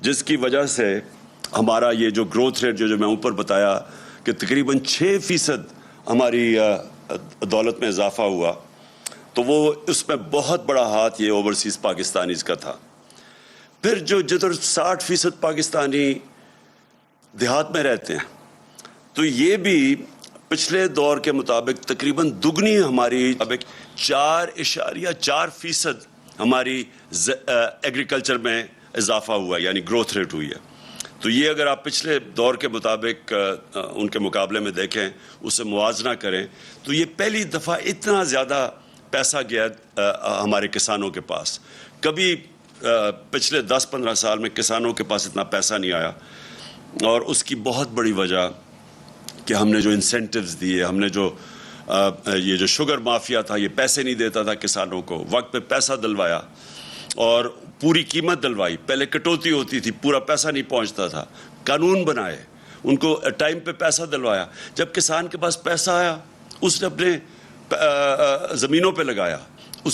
جس کی وجہ سے ہمارا یہ جو گروتھ ریٹ جو میں اوپر بتایا کہ تقریباً 6% ہماری دولت میں اضافہ ہوا، تو وہ اس میں بہت بڑا ہاتھ یہ اوورسیز پاکستانیز کا تھا۔ پھر جدھر 60% پاکستانی دیہات میں رہتے ہیں، تو یہ بھی پچھلے دور کے مطابق تقریباً دگنی ہماری 4.4% ہماری ایگریکلچر میں اضافہ ہوا، یعنی گروتھ ریٹ ہوئی ہے۔ تو یہ اگر آپ پچھلے دور کے مطابق ان کے مقابلے میں دیکھیں، اسے موازنہ کریں، تو یہ پہلی دفعہ اتنا زیادہ پیسہ گیا ہمارے کسانوں کے پاس۔ کبھی پچھلے 10-15 سال میں کسانوں کے پاس اتنا پیسہ نہیں آیا، اور اس کی بہت بڑی وجہ کہ ہم نے جو انسینٹیوز دیے، ہم نے جو یہ جو شوگر مافیا تھا، یہ پیسے نہیں دیتا تھا کسانوں کو، وقت پہ پیسہ دلوایا اور پوری قیمت دلوائی۔ پہلے کٹوتی ہوتی تھی، پورا پیسہ نہیں پہنچتا تھا، قانون بنائے، ان کو ٹائم پہ پیسہ دلوایا۔ جب کسان کے پاس پیسہ آیا، اس نے اپنے زمینوں پہ لگایا،